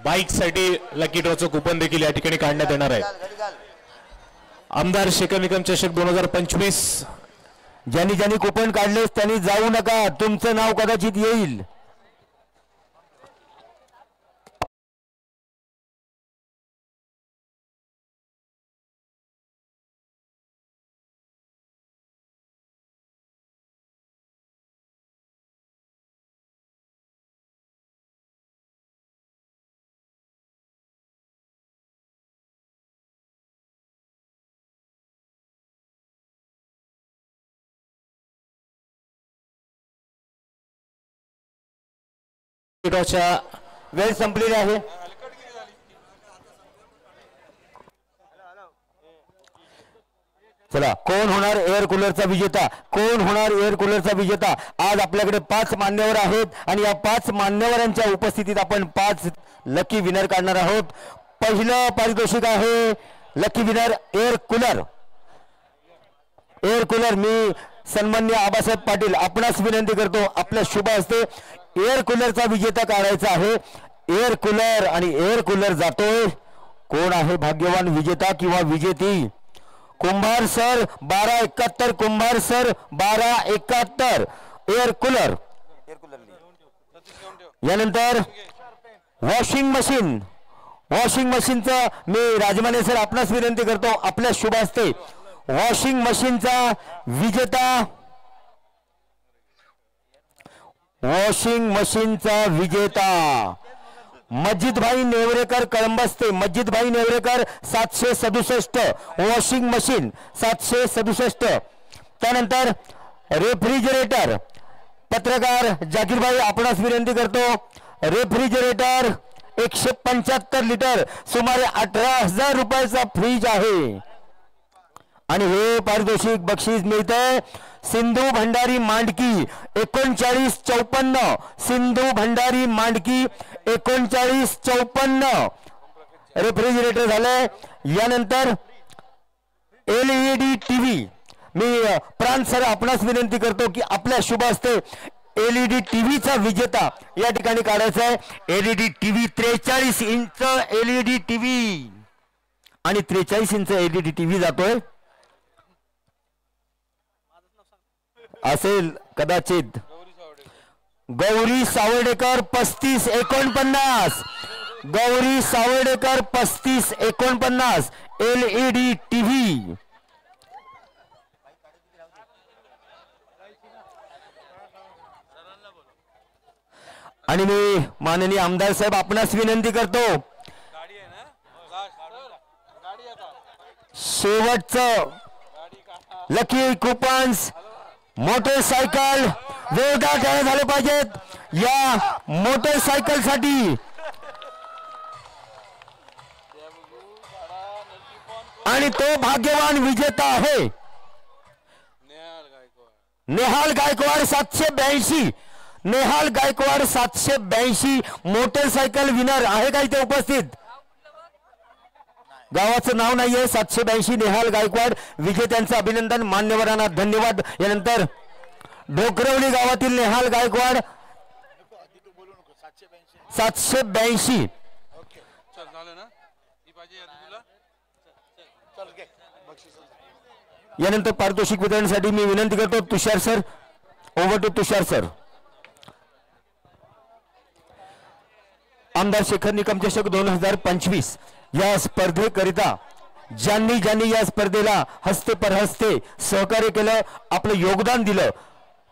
Bike साठी lucky ड्रॉचं coupon देखील या ठिकाणी काढण्यात येणार आहे। आमदार शेखर निकम चषक 2025 ज्यांनी ज्यांनी कुपन काढलेस त्यांनी जाऊ नका, तुमचं नाव कदाचित येईल। वेळ संपलेली आहे। चला, कोण होणार एअर कूलरचा विजेता? कोण होणार एअर कूलरचा विजेता? आज आपल्याकडे 5 मान्यवर आहेत आणि या 5 मान्यवरांच्या उपस्थितीत आपण 5 लकी विनर काढणार आहोत। पहिलं पारितोषिक आहे lucky winner air cooler. Air cooler मी सन्माननीय आबासाहेब पाटील आपणास विनंती करतो, आपल्या शुभ हस्ते एअर कूलरचा विजेता काढायचा आहे। एअर कूलर आणि एअर कूलर जातोय। कोण आहे भाग्यवान विजेता किंवा विजेती? कुंभार सर 1271, कुंभार सर 1271 एअर कूलर। यानंतर वॉशिंग मशीन, वॉशिंग मशीनचं मी राजमाने सर आपणास विनंती करतो, आपल्या शुभ हस्ते वॉशिंग मशीनचा विजेता, वॉशिंग मशीनचा विजेता मस्जिदभाई नेवरेकर कळंबस्ते। Masjidbhai Nevrekar 767 washing machine 767। त्यानंतर रेफ्रिजरेटर, पत्रकार जाकीरभाई आपणास विनंती करतो, रेफ्रिजरेटर 175 लिटर सुमारे 18,000 रुपयाचा फ्रीज आहे। आणि हे पारितोषिक बक्षीस मिळतंय सिंधू भंडारी मांडकी 3954, सिंधू भंडारी मांडकी 3954 रेफ्रिजरेटर झालंय। यानंतर LED टीव्ही मी प्रांत सर आपणास विनंती करतो की आपल्या शुभ हस्ते LED टीव्हीचा विजेता या ठिकाणी काढायचा आहे। LED TV 43 inch LED TV आणि 43 इंच LED टीव्ही जातोय असेल कदाचित। Gauri Sawardekar 3549, Gauri Sawardekar 3549 LED TV. आणि मी माननीय आमदार साहेब आपणास विनंती करतो, शेवटचं लकी कुपन्स मोटरसायकल जोरदार तयार झाले पाहिजेत। या मोटरसायकल साठी आणि तो भाग्यवान विजेता आहे नेहाल गायकवाड 782, नेहाल गायकवाड 782 मोटरसायकल विनर आहे का इथे उपस्थित? गावाचं नाव नाहीये, 782 नेहाल गायकवाड विजेत्यांचं अभिनंदन, मान्यवरांना धन्यवाद। यानंतर ढोकरवली गावातील नेहाल गायकवाड 782। यानंतर पारितोषिक वितरणासाठी मी विनंती करतो Tushar sir, over to Tushar sir. आमदार शेखर निकम चषक 2025 या स्पर्धेकरिता ज्यांनी ज्यांनी या स्पर्धेला हस्ते पर हस्ते सहकार्य केलं, आपलं योगदान दिलं,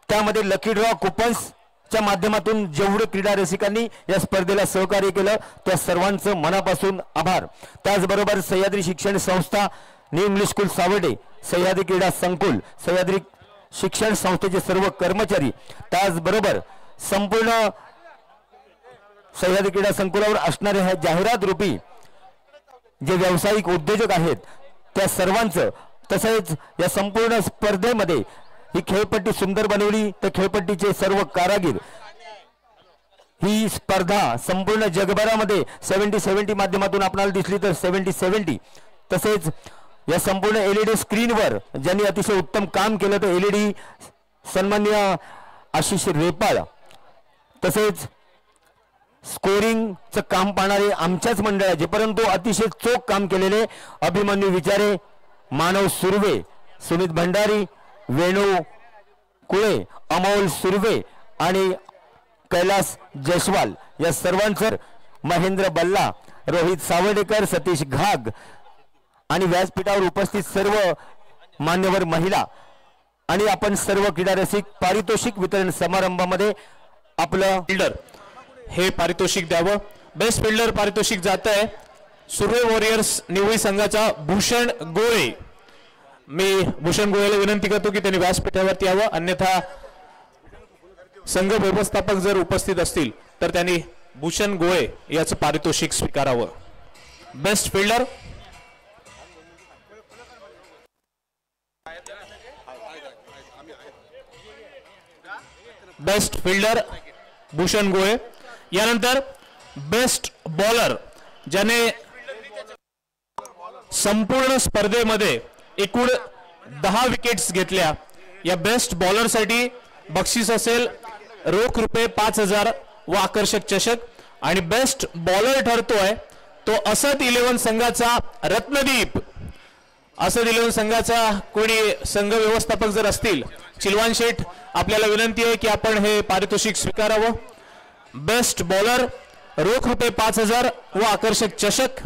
त्यामध्ये लकी ड्रॉ कुपन्सच्या माध्यमातून जेवढे क्रीडा रसिकांनी या स्पर्धेला सहकार्य केलं त्या सर्वांचं मनापासून आभार। त्याचबरोबर सह्याद्री शिक्षण संस्था, new English school Savarde, Sahyadri क्रीडा संकुल, सह्याद्री शिक्षण संस्थेचे सर्व कर्मचारी, त्याचबरोबर संपूर्ण सह्याद्री क्रीडा संकुलावर असणारे हे जाहिरात रूपी जे व्यावसायिक उद्योजक आहेत त्या सर्वांचं, तसेच या संपूर्ण स्पर्धेमध्ये ही खेळपट्टी सुंदर बनवली तर खेळपट्टीचे सर्व कारागीर, ही स्पर्धा संपूर्ण जगभरामध्ये 70-70 माध्यमातून आपल्याला दिसली तर 70-70, तसेच या संपूर्ण LED स्क्रीनवर ज्यांनी अतिशय उत्तम काम केलं तर LED सन्माननीय आशिष रेपाळ, तसेच स्कोरिंगचं काम पाहणारे आमच्याच मंडळाचे परंतु अतिशय चोख काम केलेले अभिमन्यू विचारे, मानव सुर्वे, सुमित भंडारी, वेणू कुळे, अमोल सुर्वे आणि कैलास जयस्वाल या सर्वांचं, महेंद्र बल्ला, रोहित सावर्डेकर, सतीश घाग आणि व्यासपीठावर उपस्थित सर्व मान्यवर महिला आणि आपण सर्व क्रीडा रसिक पारितोषिक वितरण समारंभामध्ये आपलं फिल्डर हे पारितोषिक द्यावं. बेस्ट फिल्डर पारितोषिक जात आहे सुर्वे वॉरियर्स निवळी संघाचा भूषण गोळे. मी भूषण गोळेला विनंती करतो की त्यांनी व्यासपीठावरती यावं, अन्यथा संघ व्यवस्थापक जर उपस्थित असतील तर त्यांनी भूषण गोळे याचं पारितोषिक स्वीकारावं. Best fielder best fielder Bhushan Gole. यानंतर बेस्ट बॉलर ज्याने संपूर्ण स्पर्धेमध्ये एकूण 10 विकेट्स घेतल्या, या बेस्ट बॉलर साठी बक्षीस असेल रोख रुपये 5,000 व आकर्षक चषक. आणि बेस्ट बॉलर ठरतोय तो असद 11 संघाचा रत्नदीप. असद 11 संघाचा कोणी संघ व्यवस्थापक जर असतील, चिलवान शेठ, आपल्याला विनंती आहे की आपण हे पारितोषिक स्वीकारावं. बेस्ट बॉलर रोख रुपये 5,000 व आकर्षक चषक.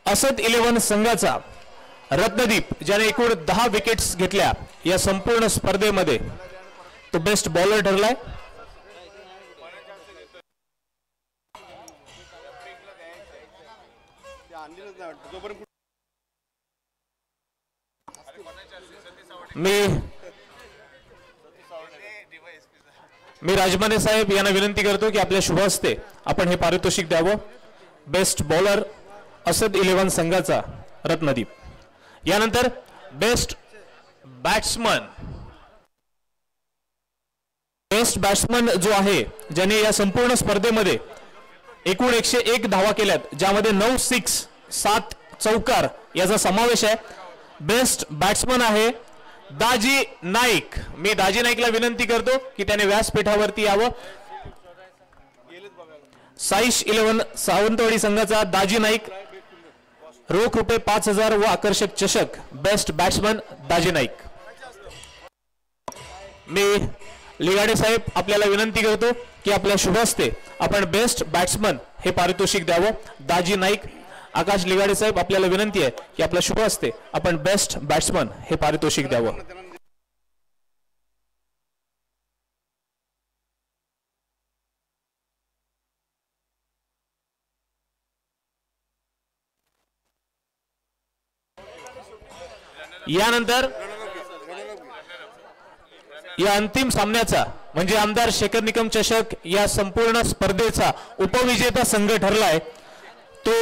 असद 11 संघाचा रत्नदीप ज्याने एकूण 10 विकेट्स घेतल्या या संपूर्ण स्पर्धेमध्ये, तो बेस्ट बॉलर ठरलाय. मी राजमाने साहेब यांना विनंती करतो की आपल्या शुभ हस्ते आपण हे पारितोषिक द्यावं. बेस्ट बॉलर असद 11 संघाचा रत्नदीप. यानंतर बेस्ट बॅट्समन. बेस्ट बॅट्समन जो आहे ज्याने या संपूर्ण स्पर्धेमध्ये एकूण 101 धावा केल्यात, ज्यामध्ये 9 सिक्स 7 चौकार याचा समावेश आहे. बेस्ट बॅट्समन आहे दाजी नाईक. मी दाजी नाईकला विनंती करतो की त्याने व्यासपीठावरती यावं. साईश 11 सावंतवाडी संघाचा दाजी नाईक, रोख रुपये 5,000 व आकर्षक चषक. बेस्ट बॅट्समन दाजी नाईक. मी लिगाडे साहेब आपल्याला विनंती करतो की आपल्या शुभ हस्ते आपण बेस्ट बॅट्समन हे पारितोषिक द्यावं. दाजी नाईक, आकाश लिगाडे साहेब आपल्याला विनंती आहे की आपल्या शुभ हस्ते आपण बेस्ट बॅट्समन हे पारितोषिक द्यावं. यानंतर या अंतिम सामन्याचा म्हणजे आमदार शेखर निकम चषक या संपूर्ण स्पर्धेचा उपविजेता संघ ठरलाय तो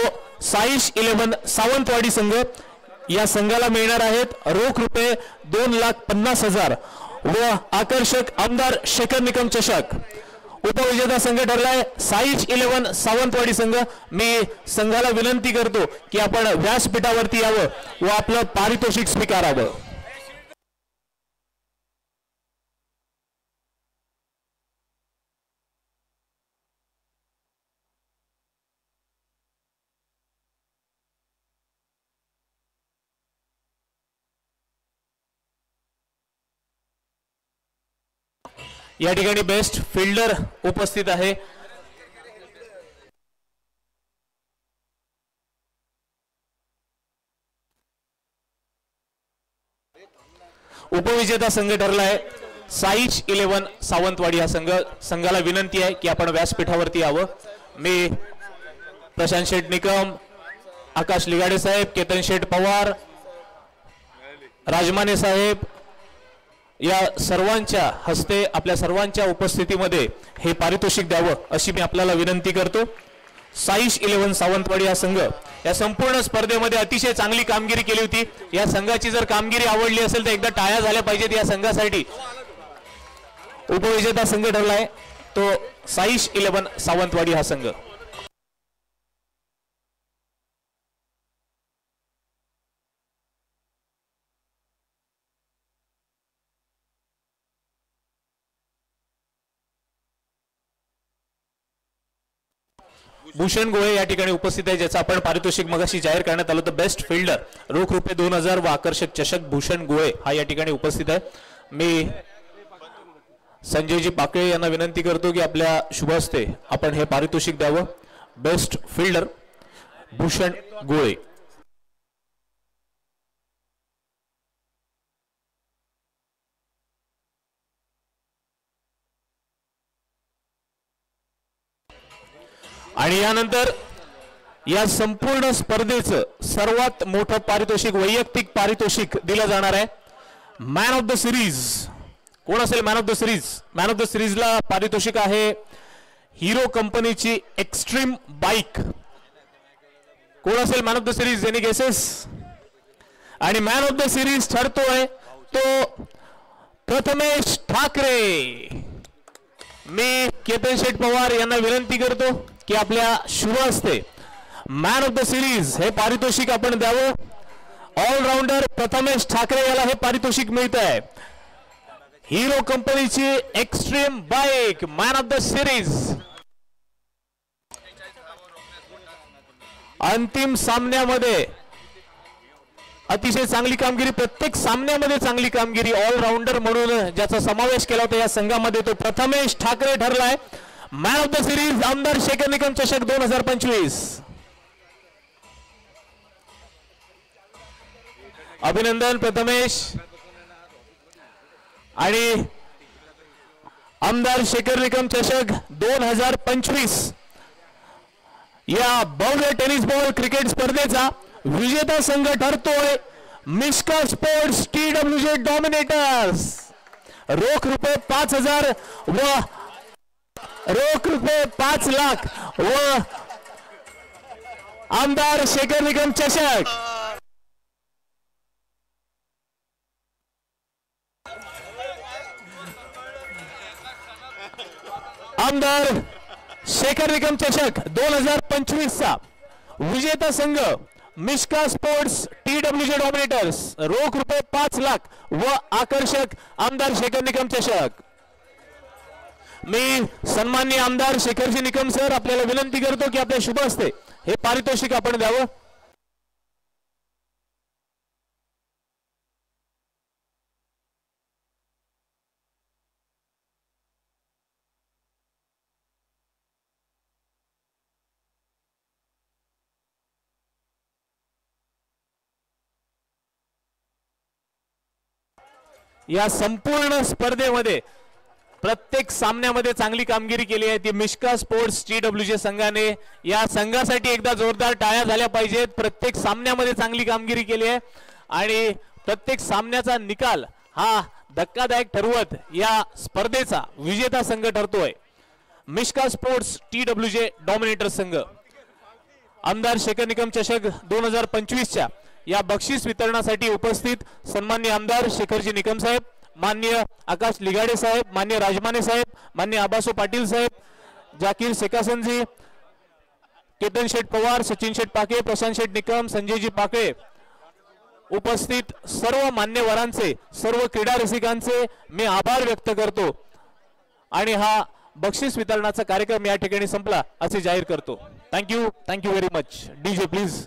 साईश 11 सावंतवाडी संघ. या संघाला मिळणार आहेत रोख रुपये 2,50,000 व आकर्षक आमदार शेखर निकम चषक. उपविजेता संघ ठरलाय साईश 11 सावंतवाडी संघ. मी संघाला विनंती करतो की आपण व्यासपीठावरती यावं व आपलं पारितोषिक स्वीकारावं. या ठिकाणी बेस्ट फिल्डर उपस्थित आहे. उपविजेता संघ ठरलाय साईश 11 सावंतवाडी हा संघ. संघाला विनंती आहे की आपण व्यासपीठावरती यावं. मी प्रशांत शेठ निकम, आकाश लिगाडे साहेब, केतन शेठ पवार, राजमाने साहेब या सर्वांच्या हस्ते आपल्या सर्वांच्या उपस्थितीमध्ये हे पारितोषिक द्यावं अशी मी आपल्याला विनंती करतो. साईश 11 सावंतवाडी हा संघ या संपूर्ण स्पर्धेमध्ये अतिशय चांगली कामगिरी केली होती. या संघाची जर कामगिरी आवडली असेल तर एकदा टाळ्या झाल्या पाहिजेत या संघासाठी. उपविजेता संघ ठरलाय तो साईश 11 सावंतवाडी हा संघ. भूषण गोळे या ठिकाणी उपस्थित आहे, ज्याचं आपण पारितोषिक मगाशी जाहीर करण्यात आलं होतं. बेस्ट फिल्डर रोख रुपये 2000 व आकर्षक चषक भूषण गोळे हा या ठिकाणी उपस्थित आहे. मी संजयजी पाकळे यांना विनंती करतो की आपल्या शुभ हस्ते आपण हे पारितोषिक द्यावं. बेस्ट फिल्डर भूषण गोळे. आणि यानंतर या संपूर्ण स्पर्धेचं सर्वात मोठं पारितोषिक, वैयक्तिक पारितोषिक दिलं जाणार आहे. मॅन ऑफ द सिरीज कोण असेल? Man of the series. Man of the सिरीजला पारितोषिक आहे हिरो कंपनीची एक्स्ट्रीम बाईक. कोण असेल man of the series? Any guesses? आणि मॅन ऑफ द सिरीज ठरतोय तो प्रथमेश ठाकरे. मी केतन शेठ पवार यांना विनंती करतो की आपल्या शुभ हस्ते मॅन ऑफ द सिरीज हे पारितोषिक आपण द्यावं. ऑलराऊंडर प्रथमेश ठाकरे याला हे पारितोषिक मिळत आहे. हिरो कंपनीची Xtreme bike man of the series. अंतिम सामन्यामध्ये अतिशय चांगली कामगिरी, प्रत्येक सामन्यामध्ये चांगली कामगिरी, ऑलराऊंडर म्हणून ज्याचा समावेश केला होता या संघामध्ये तो प्रथमेश ठाकरे ठरलाय मॅन ऑफ द सिरीज. आमदार शेखर निकम चषक 2025. अभिनंदन प्रथमेश. आणि आमदार शेखर निकम चषक 2025 या भव्य टेनिस बॉल क्रिकेट स्पर्धेचा विजेता संघ ठरतोय मिश्का स्पोर्ट्स TWJ डॉमिनेटर्स. रोख रुपये 5000 व रोख रुपये 5 लाख व आमदार शेखर निकम चषक. आमदार शेखर निकम चषक 2025 चा विजेता संघ मिश्का स्पोर्ट्स TWJ डॉमिनेटर्स. रोख रुपये 5 लाख व आकर्षक आमदार शेखर निकम चषक. मी सन्माननीय आमदार शेखरजी निकम सर आपल्याला विनंती करतो की आपल्या शुभ हस्ते हे पारितोषिक आपण द्यावं. या संपूर्ण स्पर्धेमध्ये प्रत्येक सामन्यामध्ये चांगली कामगिरी केली आहे ती मिश्का स्पोर्ट्स TWJ संघाने. या संघासाठी एकदा जोरदार टाळ्या झाल्या पाहिजेत. प्रत्येक सामन्यामध्ये चांगली कामगिरी केली आहे आणि प्रत्येक सामन्याचा निकाल हा धक्कादायक ठरवत या स्पर्धेचा विजेता संघ ठरतोय मिश्का स्पोर्ट्स TWJ डॉमिनेटर संघ. आमदार शेखर निकम चषक 2025 च्या या बक्षीस वितरणासाठी उपस्थित सन्माननीय आमदार शेखरजी निकम साहेब, माननीय आकाश लिगाडे साहेब, माननीय राजमाने साहेब, माननीय आबासो पाटील साहेब, जाकीर शेखासनजी, केतन शेठ पवार, सचिन शेठ पाके, प्रशांत शेठ निकम, संजयजी पाकळे, उपस्थित सर्व मान्यवरांचे, सर्व क्रीडा रसिकांचे मी आभार व्यक्त करतो आणि हा बक्षीस वितरणाचा कार्यक्रम या ठिकाणी संपला असे जाहीर करतो. Thank you very much. DJ please.